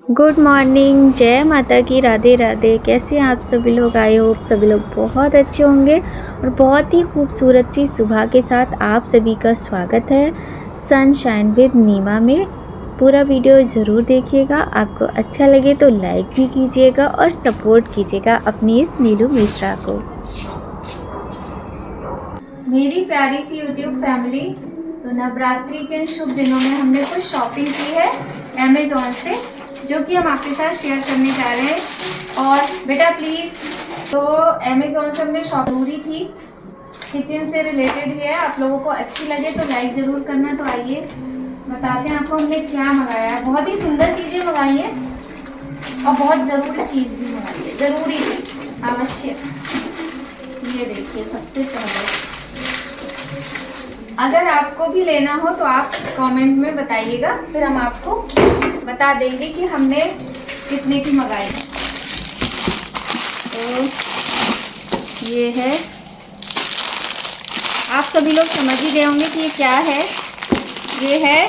Good morning, जय माता की, राधे राधे। कैसे हैं आप सभी लोग? आई होप सभी लोग बहुत अच्छे होंगे और बहुत ही खूबसूरत सी सुबह के साथ आप सभी का स्वागत है सनशाइन विद नीमा में। पूरा वीडियो ज़रूर देखिएगा, आपको अच्छा लगे तो लाइक भी कीजिएगा और सपोर्ट कीजिएगा अपनी इस नीलू मिश्रा को। मेरी प्यारी सी यूट्यूब फैमिली, तो नवरात्रि के शुभ दिनों में हमने कुछ शॉपिंग की है अमेज़ॉन से, जो कि हम आपके साथ शेयर करने जा रहे हैं। और बेटा प्लीज़, तो अमेज़ॉन से हमने शॉप जरूरी थी, किचन से रिलेटेड ही है। आप लोगों को अच्छी लगे तो लाइक ज़रूर करना। तो आइए बताते हैं आपको हमने क्या मंगाया है। बहुत ही सुंदर चीज़ें मंगाई हैं और बहुत ज़रूरी चीज़ भी मंगाई है, ज़रूरी चीज़ आवश्यक। ये देखिए, सबसे पहले अगर आपको भी लेना हो तो आप कमेंट में बताइएगा, फिर हम आपको बता देंगे कि हमने कितने की मंगाई। तो ये है, आप सभी लोग समझ ही गए होंगे कि ये क्या है। ये है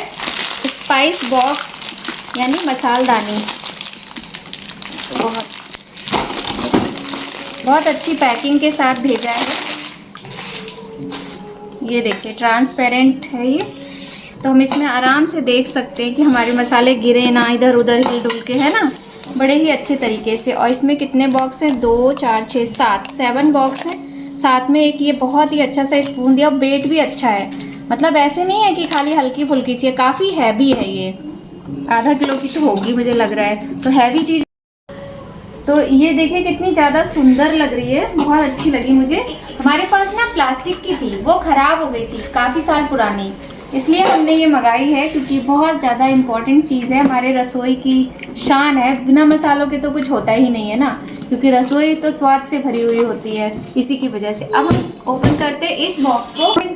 स्पाइस बॉक्स यानी मसालदानी। बहुत अच्छी पैकिंग के साथ भेजा है। ये देखिए, ट्रांसपेरेंट है ये, तो हम इसमें आराम से देख सकते हैं कि हमारे मसाले गिरे ना, इधर उधर हिल डुल के, है ना, बड़े ही अच्छे तरीके से। और इसमें कितने बॉक्स हैं? 2 4 6 7 बॉक्स हैं। साथ में एक ये बहुत ही अच्छा सा स्पून दिया, वेट भी अच्छा है। मतलब ऐसे नहीं है कि खाली हल्की फुल्की सी है, काफ़ी हैवी है ये। आधा किलो की तो होगी मुझे लग रहा है, तो हैवी चीज़। तो ये देखिए कितनी ज़्यादा सुंदर लग रही है, बहुत अच्छी लगी मुझे। हमारे पास ना प्लास्टिक की थी, वो ख़राब हो गई थी, काफ़ी साल पुरानी, इसलिए हमने ये मंगाई है, क्योंकि बहुत ज़्यादा इम्पॉर्टेंट चीज़ है, हमारे रसोई की शान है। बिना मसालों के तो कुछ होता ही नहीं है ना, क्योंकि रसोई तो स्वाद से भरी हुई होती है, इसी की वजह से। अब हम ओपन करते हैं इस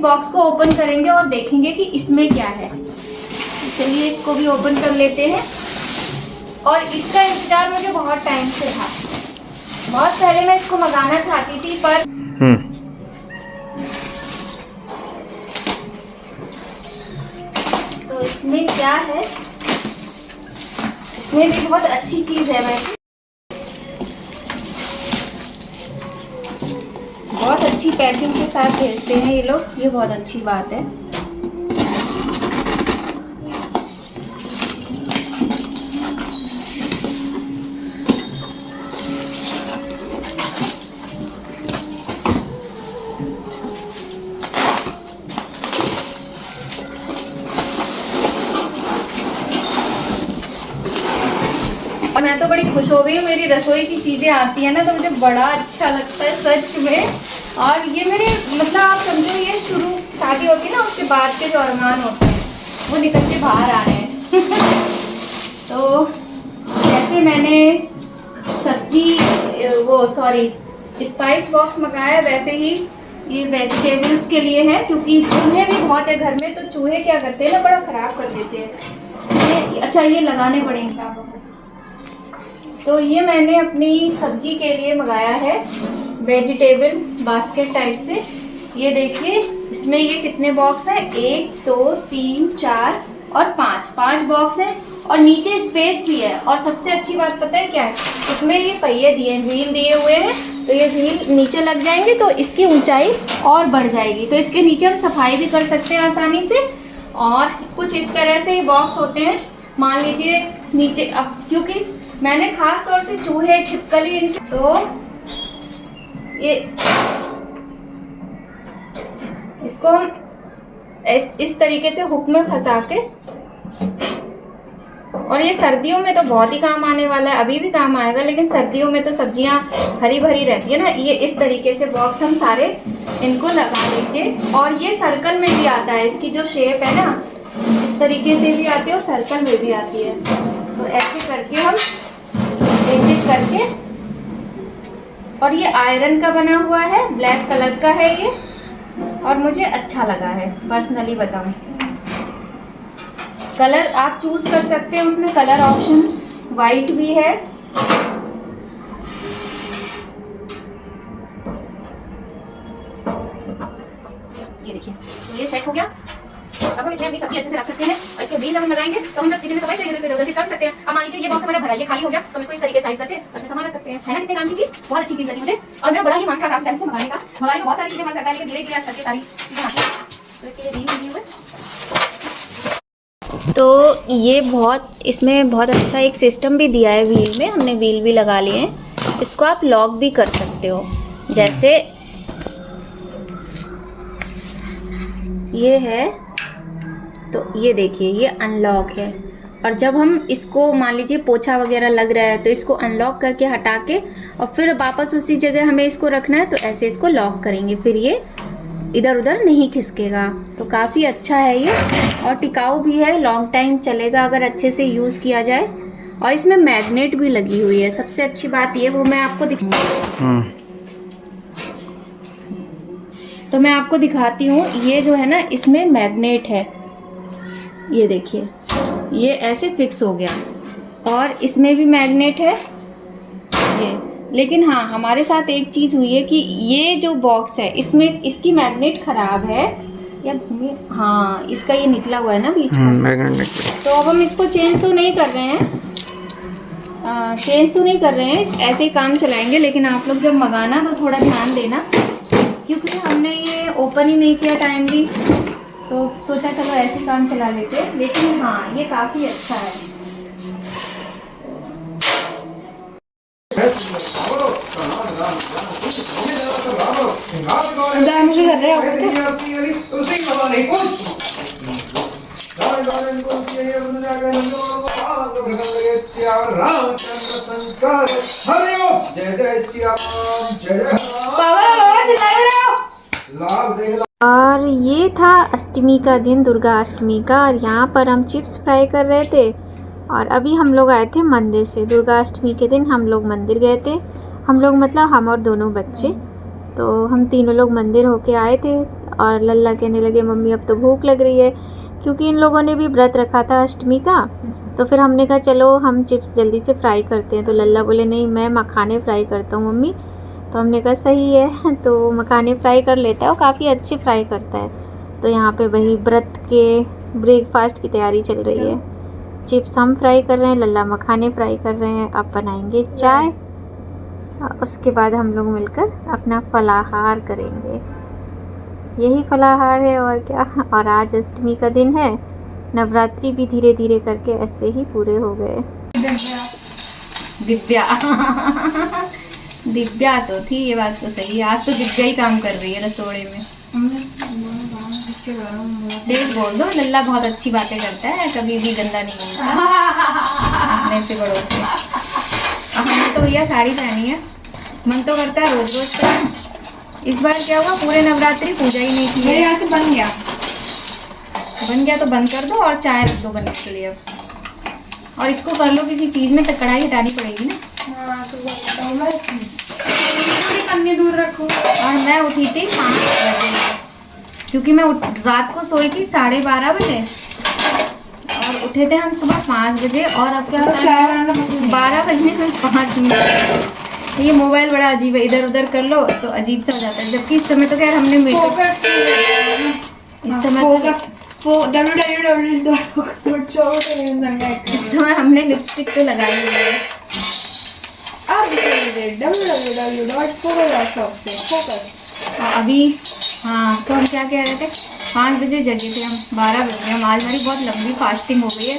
बॉक्स को ओपन करेंगे और देखेंगे कि इसमें क्या है। चलिए इसको भी ओपन कर लेते हैं। और इसका इंतजार मुझे बहुत टाइम से था, बहुत पहले मैं इसको मंगाना चाहती थी, पर तो इसमें क्या है, इसमें भी बहुत अच्छी चीज़ है। वैसे बहुत अच्छी पैकिंग के साथ भेजते हैं ये लोग, ये बहुत अच्छी बात है। और मैं तो बड़ी खुश हो गई हूँ, मेरी रसोई की चीज़ें आती हैं ना तो मुझे बड़ा अच्छा लगता है सच में। और ये मेरे, मतलब आप समझो, ये शुरू शादी होती है ना, उसके बाद के जो अरमान होते हैं वो निकल के बाहर आ रहे हैं। तो जैसे मैंने स्पाइस बॉक्स मंगाया, वैसे ही ये वेजिटेबल्स के लिए है, क्योंकि चूहे भी बहुत है घर में, तो चूहे क्या करते हैं ना, बड़ा ख़राब कर देते हैं। अच्छा, ये लगाने पड़ेंगे आपको। तो ये मैंने अपनी सब्जी के लिए मंगाया है, वेजिटेबल बास्केट टाइप से। ये देखिए, इसमें ये कितने बॉक्स हैं? 1 2 3 4 और 5 बॉक्स हैं, और नीचे स्पेस भी है। और सबसे अच्छी बात पता है क्या है? इसमें ये पहिए दिए हैं, व्हील दिए हुए हैं, तो ये व्हील नीचे लग जाएंगे तो इसकी ऊंचाई और बढ़ जाएगी, तो इसके नीचे हम सफाई भी कर सकते हैं आसानी से। और कुछ इस तरह से ही बॉक्स होते हैं। मान लीजिए नीचे, अब क्योंकि मैंने खास तौर से चूहे छिपकली इनके, तो ये इसको हम इस तरीके से हुक में फंसा के, और ये सर्दियों में तो बहुत ही काम आने वाला है, अभी भी काम आएगा, लेकिन सर्दियों में तो सब्जियां हरी भरी रहती है ना। ये इस तरीके से बॉक्स हम सारे इनको लगा देंगे। और ये सर्कल में भी आता है, इसकी जो शेप है ना, इस तरीके से भी आती है और सर्कल में भी आती है। तो ऐसे करके हम एक करके, और ये आयरन का बना हुआ है, ब्लैक कलर का है ये, और मुझे अच्छा लगा है पर्सनली बताऊं। कलर आप चूज कर सकते हैं, उसमें कलर ऑप्शन वाइट भी है। ये देखिए, तो ये सेट हो गया। अब हम इसमें अपनी सब्जी अच्छे से रख सकते हैं और इसके बीज हम लगाएंगे तो हम जब किचन में सफाई करेंगे तो इसको इधर-उधर कर सकते हैं। अब मान लीजिए ये बॉक्स हमारा भरा, ये खाली हो गया तो इसको इस तरीके से साइड करके और इसमें सामान रख सकते हैं, है ना? कितने काम की चीज, बहुत अच्छी चीज लगी मुझे और मेरा बड़ा ही मन था काफी टाइम से मंगाने का बहुत सारी चीजें मन करता है लेकिन धीरे-धीरे करके सारी चीजें आती हैं तो इसके लिए बीज लगी हुई है। तो ये बहुत इसमें बहुत अच्छा एक सिस्टम भी दिया है व्हील में, हमने व्हील भी लगा लिए हैं। इसको आप लॉक भी कर सकते हो, जैसे ये है तो ये देखिए ये अनलॉक है और जब हम इसको मान लीजिए पोछा वगैरह लग रहा है तो इसको अनलॉक करके हटा के और फिर वापस उसी जगह हमें इसको रखना है तो ऐसे इसको लॉक करेंगे, फिर ये इधर उधर नहीं खिसकेगा। तो काफ़ी अच्छा है ये और टिकाऊ भी है, लॉन्ग टाइम चलेगा अगर अच्छे से यूज़ किया जाए। और इसमें मैग्नेट भी लगी हुई है, सबसे अच्छी बात ये वो मैं आपको तो मैं आपको दिखाती हूँ। ये जो है ना इसमें मैग्नेट है, ये देखिए ये ऐसे फिक्स हो गया और इसमें भी मैग्नेट है ये। लेकिन हाँ हमारे साथ एक चीज़ हुई है कि ये जो बॉक्स है इसमें इसकी मैग्नेट ख़राब है या घूमे, हाँ इसका ये निकला हुआ है ना बीच में मैग्नेट। तो अब हम इसको चेंज तो नहीं कर रहे हैं, ऐसे ही काम चलाएंगे। लेकिन आप लोग जब मंगाना तो थोड़ा ध्यान देना क्योंकि हमने ये ओपन ही नहीं किया टाइमली तो सोचा चलो ऐसे ही काम चला लेते। लेकिन हाँ ये काफ़ी अच्छा है। मुझे कर रहे हो और ये था अष्टमी का दिन, दुर्गा अष्टमी का, और यहाँ पर हम चिप्स फ्राई कर रहे थे। और अभी हम लोग आए थे मंदिर से, दुर्गा अष्टमी के दिन हम लोग मंदिर गए थे। हम लोग मतलब हम और दोनों बच्चे, तो हम तीनों लोग मंदिर होके आए थे। और लल्ला कहने लगे मम्मी अब तो भूख लग रही है, क्योंकि इन लोगों ने भी व्रत रखा था अष्टमी का। तो फिर हमने कहा चलो हम चिप्स जल्दी से फ्राई करते हैं। तो लल्ला बोले नहीं मैं मखाने फ्राई करता हूँ मम्मी। तो हमने कहा सही है, तो मखाने फ्राई कर लेता है, वो काफ़ी अच्छे फ्राई करता है। तो यहाँ पे वही व्रत के ब्रेकफास्ट की तैयारी चल रही है। चिप्स हम फ्राई कर रहे हैं, लल्ला मखाने फ्राई कर रहे हैं। अब बनाएंगे चाय, उसके बाद हम लोग मिलकर अपना फलाहार करेंगे। यही फलाहार है और क्या। और आज अष्टमी का दिन है, नवरात्रि भी धीरे धीरे करके ऐसे ही पूरे हो गए। दिव्या दिव्या तो थी, ये बात तो सही है। आज तो दिव्या ही काम कर रही है रसोड़े में। देख बोल दो, लल्ला बहुत अच्छी बातें करता है, कभी भी गंदा नहीं बोलता अपने से बड़ों से। हमने तो भैया साड़ी पहनी है, मन तो करता है रोज रोज पहन। इस बार क्या हुआ, पूरे नवरात्रि पूजा ही नहीं की। मेरे यहाँ से बन गया तो बंद कर दो और चाय रख दो बनने के लिए। और इसको कर लो किसी चीज़ में, तो कढ़ाई हटानी पड़ेगी ना। हाँ सुबह मैं अन्य दूर रखूँ। और मैं उठी थी 5 बजे, क्योंकि मैं रात को सोई थी 12:30 बजे और उठे थे हम सुबह 5 बजे। और अब क्या होता है 12 बजने में 5 मिनट। ये मोबाइल बड़ा अजीब है, इधर उधर कर लो तो अजीब सा हो जाता है। जबकि इस समय तो खैर हमने इस समय हमने लिपस्टिक तो लगाई हुई है। अभी हाँ तो हम क्या कह रहे थे, 5 बजे जगे थे हम, 12 बजे हम। आज हमारी बहुत लंबी फास्टिंग हो गई है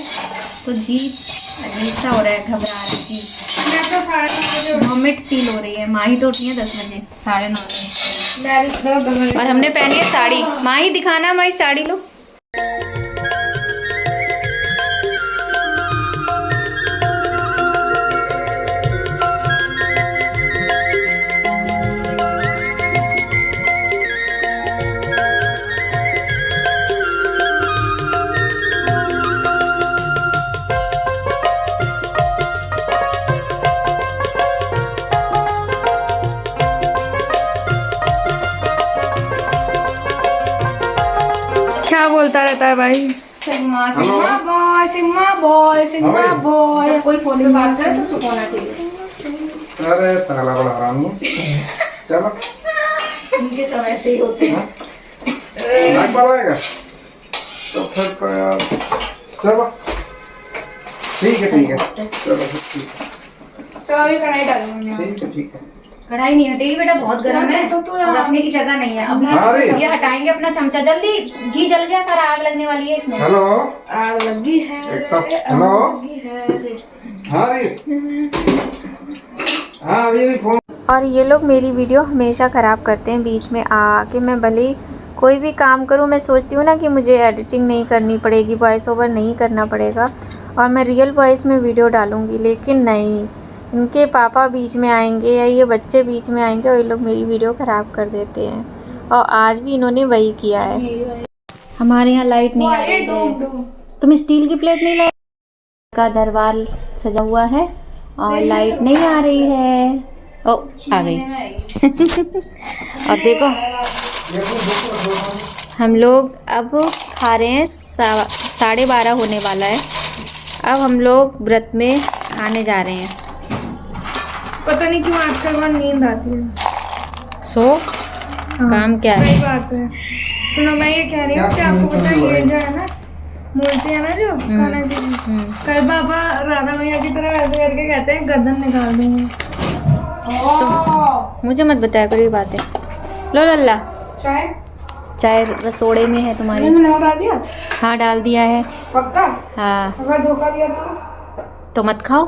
तो जी अजीब सा हो रहा है, घबरा रही थी। मैं तो 9:30 बजे वॉमिट फील हो रही है। माही तो उठी है 10 बजे, 9:30 मैं और हमने पहनी है साड़ी। माही दिखाना, माही साड़ी लो। क्या बोलता रहता है भाई? Sigma boy. जब कोई फोन पे बात करे तो चुप होना चाहिए। अरे साला बड़ा हराम हूँ। चलो उनके समय से ही होते हैं। नाक बाल आएगा। तो फिर तो यार चलो ठीक है चलो ठीक है तो अभी कढ़ाई डालूंगी। ठीक है कढ़ाई नहीं हटेगी बेटा, बहुत गर्म है और रखने की जगह नहीं है। अरे। अभी ये हटाएंगे अपना चमचा, जल्दी घी जल गया सारा, आग लगने वाली है इसमें। हेलो आग लगी है एक कप हेलो आग लगी है। हाँ हाँ अभी फोन। और ये लोग मेरी वीडियो हमेशा ख़राब करते हैं बीच में आके। मैं भले ही कोई भी काम करूँ, मैं सोचती हूँ ना कि मुझे एडिटिंग नहीं करनी पड़ेगी, वॉइस ओवर नहीं करना पड़ेगा और मैं रियल वॉइस में वीडियो डालूँगी, लेकिन नहीं, इनके पापा बीच में आएंगे या ये बच्चे बीच में आएंगे और ये लोग मेरी वीडियो ख़राब कर देते हैं। और आज भी इन्होंने वही किया है। हमारे यहाँ लाइट नहीं आ रही है। तुम स्टील की प्लेट नहीं लाए का दरबार सजा हुआ है और लाइट नहीं आ रही है। ओ आ गई। और देखो हम लोग अब खा रहे हैं, 12:30 होने वाला है। अब हम लोग व्रत में आने जा रहे हैं। पता नहीं क्यों आजकल बहुत नींद आती है। सो काम क्या है? सही बात है। सुनो मैं ये कह रही हूँ कि आपको पता है ये जो है ना मूर्ति है ना जो कान्हा जी की, कल बाबा राधा मैया की तरह ऐसे करके कहते हैं गर्दन निकाल दूंगी। मुझे मत बताया करो ये बातें। लो लल्ला, चाय चाय रसोड़े में है तुम्हारी। मैंने नमक डाल दिया? हाँ डाल दिया है। पक्का? हाँ अगर धोखा दिया तो मत खाओ।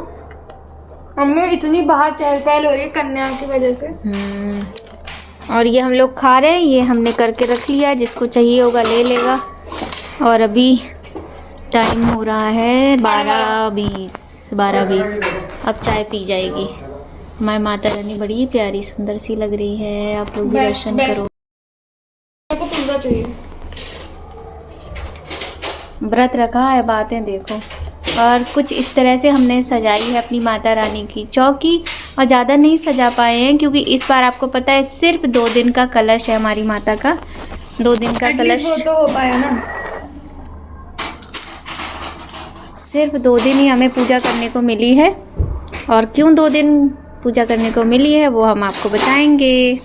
मम्मी इतनी बाहर चहल पहल हो रही है कन्या की वजह से। और ये हम लोग खा रहे हैं, ये हमने करके रख लिया, जिसको चाहिए होगा ले लेगा। और अभी टाइम हो रहा है 12:20। अब चाय पी जाएगी। माँ माता रानी बड़ी प्यारी सुंदर सी लग रही है, आप लोग भी दर्शन करो। को पिज्जा चाहिए। व्रत रखा है, बातें देखो। और कुछ इस तरह से हमने सजाई है अपनी माता रानी की चौकी, और ज़्यादा नहीं सजा पाए हैं क्योंकि इस बार आपको पता है सिर्फ 2 दिन का कलश है हमारी माता का। 2 दिन का कलश वो तो हो पाया ना। सिर्फ 2 दिन ही हमें पूजा करने को मिली है। और क्यों 2 दिन पूजा करने को मिली है वो हम आपको बताएंगे।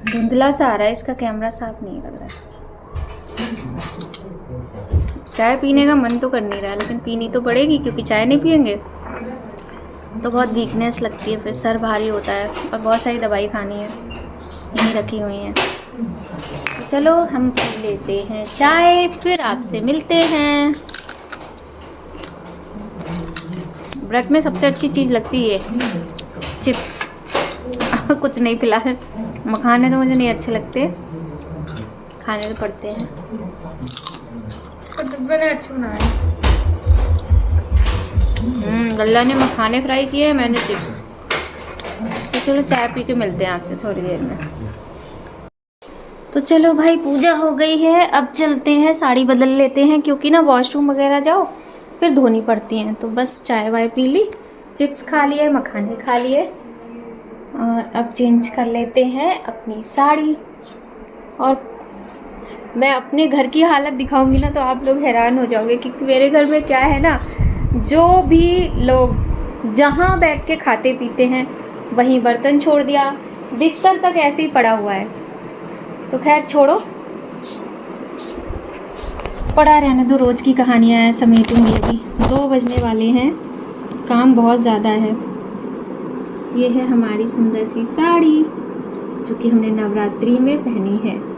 धुंधला सा आ रहा है, इसका कैमरा साफ नहीं लग रहा है। चाय पीने का मन तो कर नहीं रहा, लेकिन पीनी तो पड़ेगी क्योंकि चाय नहीं पियेंगे तो बहुत वीकनेस लगती है, फिर सर भारी होता है और बहुत सारी दवाई खानी है, यहीं रखी हुई हैं। तो चलो हम पी लेते हैं चाय, फिर आपसे मिलते हैं। व्रत में सबसे अच्छी चीज़ लगती है चिप्स। कुछ नहीं, फिलहाल मखाने तो मुझे नहीं अच्छे लगते, खाने तो पड़ते हैं। मैंने अच्छे बनाया। लल्ला ने मखाने फ्राई किए, मैंने चिप्स। तो चलो चाय पी के मिलते हैं आपसे थोड़ी देर में। तो चलो भाई पूजा हो गई है, अब चलते हैं, साड़ी बदल लेते हैं क्योंकि ना वॉशरूम वगैरह जाओ फिर धोनी पड़ती हैं। तो बस चाय वाय पी ली, चिप्स खा लिए, मखाने खा लिए, और अब चेंज कर लेते हैं अपनी साड़ी। और मैं अपने घर की हालत दिखाऊंगी ना तो आप लोग हैरान हो जाओगे क्योंकि मेरे घर में क्या है ना, जो भी लोग जहाँ बैठ के खाते पीते हैं वहीं बर्तन छोड़ दिया, बिस्तर तक ऐसे ही पड़ा हुआ है। तो खैर छोड़ो, पड़ा रहने दो, रोज़ की कहानियाँ हैं, समेटूंगी। अभी 2 बजने वाले हैं, काम बहुत ज़्यादा है। ये है हमारी सुंदर सी साड़ी जो कि हमने नवरात्रि में पहनी है।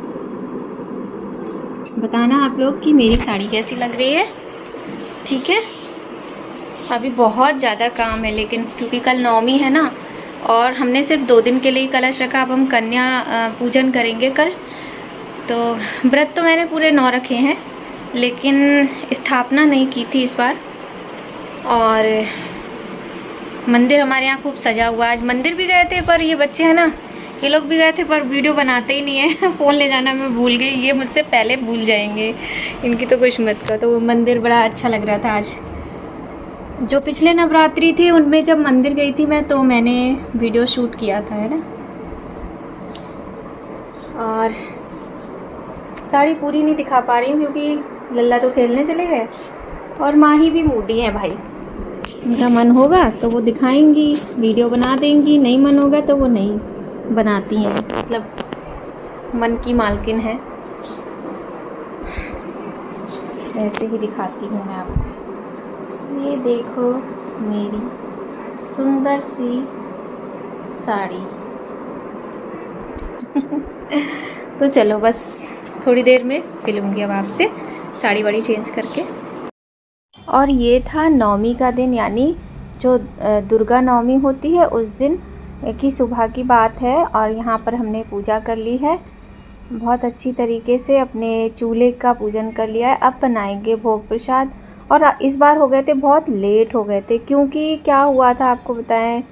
बताना आप लोग कि मेरी साड़ी कैसी लग रही है, ठीक है। अभी बहुत ज़्यादा काम है, लेकिन क्योंकि कल नवमी है ना और हमने सिर्फ 2 दिन के लिए कलश रखा, अब हम कन्या पूजन करेंगे कल। तो व्रत तो मैंने पूरे 9 रखे हैं, लेकिन स्थापना नहीं की थी इस बार। और मंदिर हमारे यहाँ खूब सजा हुआ। आज मंदिर भी गए थे, पर ये बच्चे हैं ना, ये लोग भी गए थे पर वीडियो बनाते ही नहीं है। फ़ोन ले जाना मैं भूल गई, ये मुझसे पहले भूल जाएंगे, इनकी तो कुछ मत का। तो मंदिर बड़ा अच्छा लग रहा था आज। जो पिछले नवरात्रि थी उनमें जब मंदिर गई थी मैं, तो मैंने वीडियो शूट किया था, है ना। और साड़ी पूरी नहीं दिखा पा रही हूँ क्योंकि लल्ला तो खेलने चले गए और माही भी मूडी है भाई। उनका मन होगा तो वो दिखाएंगी, वीडियो बना देंगी, नहीं मन होगा तो वो नहीं बनाती हैं, मतलब मन की मालकिन है। ऐसे ही दिखाती हूँ मैं आपको। ये देखो मेरी सुंदर सी साड़ी। तो चलो बस थोड़ी देर में मिलूँगी अब आपसे साड़ी वाड़ी चेंज करके। और ये था नवमी का दिन, यानी जो दुर्गा नवमी होती है उस दिन की सुबह की बात है। और यहाँ पर हमने पूजा कर ली है बहुत अच्छी तरीके से, अपने चूल्हे का पूजन कर लिया है। अब बनाएंगे भोग प्रसाद। और इस बार हो गए थे बहुत लेट हो गए थे, क्योंकि क्या हुआ था आपको बताएं,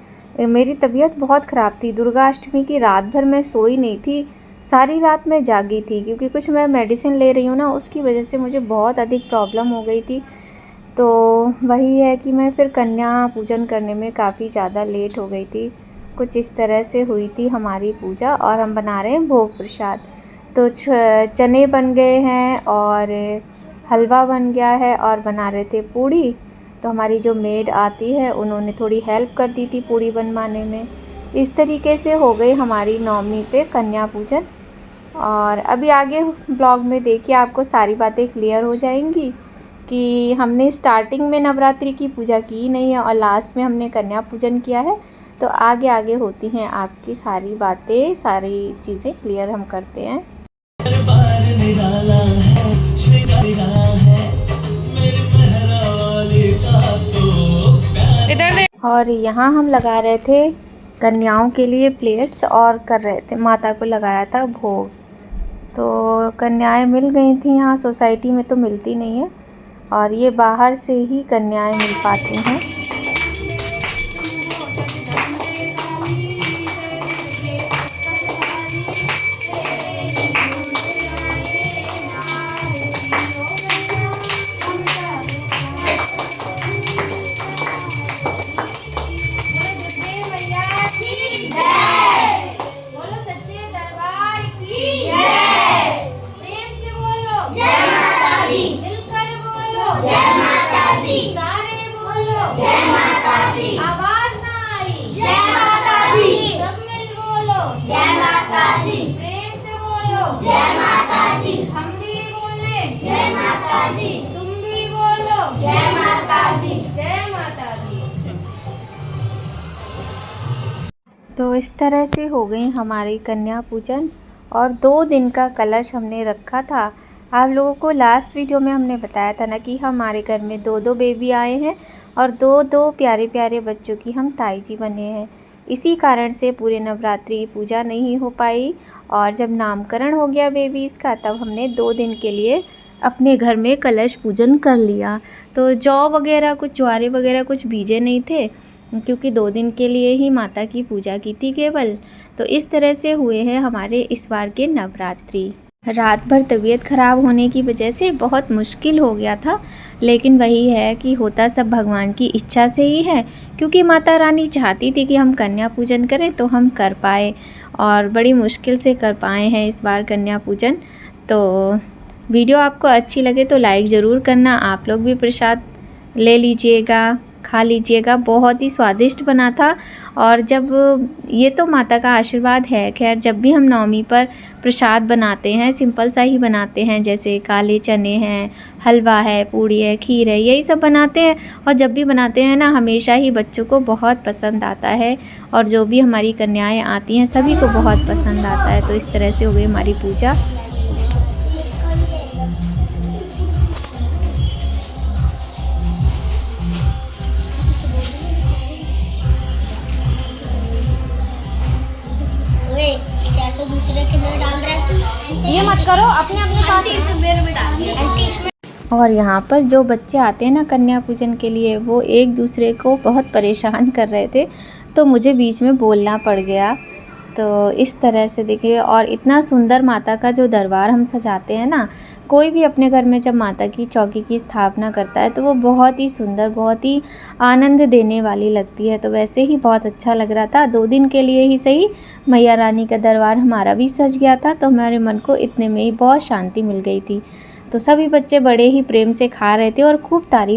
मेरी तबीयत बहुत ख़राब थी। दुर्गा अष्टमी की रात भर मैं सोई नहीं थी, सारी रात मैं जागी थी, क्योंकि कुछ मैं मेडिसिन ले रही हूँ ना, उसकी वजह से मुझे बहुत अधिक प्रॉब्लम हो गई थी। तो वही है कि मैं फिर कन्या पूजन करने में काफ़ी ज़्यादा लेट हो गई थी। कुछ इस तरह से हुई थी हमारी पूजा। और हम बना रहे हैं भोग प्रसाद। तो चने बन गए हैं और हलवा बन गया है और बना रहे थे पूड़ी। तो हमारी जो मेड आती है उन्होंने थोड़ी हेल्प कर दी थी पूड़ी बनवाने में। इस तरीके से हो गई हमारी नवमी पे कन्या पूजन। और अभी आगे ब्लॉग में देखिए आपको सारी बातें क्लियर हो जाएंगी कि हमने स्टार्टिंग में नवरात्रि की पूजा की नहीं है और लास्ट में हमने कन्या पूजन किया है। तो आगे आगे होती हैं आपकी सारी बातें, सारी चीज़ें क्लियर हम करते हैं। और यहाँ हम लगा रहे थे कन्याओं के लिए प्लेट्स और कर रहे थे, माता को लगाया था भोग। तो कन्याएं मिल गई थी, यहाँ सोसाइटी में तो मिलती नहीं है और ये बाहर से ही कन्याएं मिल पाती हैं। आवाज ना आई, जय माता दी। सब मिल बोलो, जय माता दी। प्रेम से बोलो, जय माता दी। हम भी बोले, जय माता दी। तुम भी बोलो, जय माता दी। जय माता दी। तो इस तरह से हो गई हमारी कन्या पूजन। और 2 दिन का कलश हमने रखा था। आप लोगों को लास्ट वीडियो में हमने बताया था ना कि हमारे घर में 2 बेबी आए हैं और 2 प्यारे प्यारे बच्चों की हम ताई जी बने हैं। इसी कारण से पूरे नवरात्रि पूजा नहीं हो पाई। और जब नामकरण हो गया बेबीज़ का, तब हमने 2 दिन के लिए अपने घर में कलश पूजन कर लिया। तो जौ वगैरह कुछ ज्वारे वगैरह कुछ बीजे नहीं थे, क्योंकि 2 दिन के लिए ही माता की पूजा की थी केवल। तो इस तरह से हुए हैं हमारे इस बार के नवरात्रि। रात भर तबीयत ख़राब होने की वजह से बहुत मुश्किल हो गया था, लेकिन वही है कि होता सब भगवान की इच्छा से ही है, क्योंकि माता रानी चाहती थी कि हम कन्या पूजन करें तो हम कर पाए और बड़ी मुश्किल से कर पाए हैं इस बार कन्या पूजन। तो वीडियो आपको अच्छी लगे तो लाइक ज़रूर करना। आप लोग भी प्रसाद ले लीजिएगा, खा लीजिएगा। बहुत ही स्वादिष्ट बना था। और जब ये तो माता का आशीर्वाद है, खैर जब भी हम नवमी पर प्रसाद बनाते हैं सिंपल सा ही बनाते हैं, जैसे काले चने हैं, हलवा है, पूड़ी है, खीर है, यही सब बनाते हैं। और जब भी बनाते हैं ना, हमेशा ही बच्चों को बहुत पसंद आता है और जो भी हमारी कन्याएं आती हैं सभी को बहुत पसंद आता है। तो इस तरह से हो गई हमारी पूजा। कैसे दूसरे के में डाल रहे हैं? ये मत करो, अपने अपने पास मेरे में डाल दिया। और यहाँ पर जो बच्चे आते हैं ना कन्या पूजन के लिए, वो एक दूसरे को बहुत परेशान कर रहे थे, तो मुझे बीच में बोलना पड़ गया। तो इस तरह से देखिए, और इतना सुंदर माता का जो दरबार हम सजाते हैं ना, कोई भी अपने घर में जब माता की चौकी की स्थापना करता है तो वो बहुत ही सुंदर, बहुत ही आनंद देने वाली लगती है। तो वैसे ही बहुत अच्छा लग रहा था। 2 दिन के लिए ही सही, मैया रानी का दरबार हमारा भी सज गया था, तो हमारे मन को इतने में ही बहुत शांति मिल गई थी। तो सभी बच्चे बड़े ही प्रेम से खा रहे थे और खूब तारीफ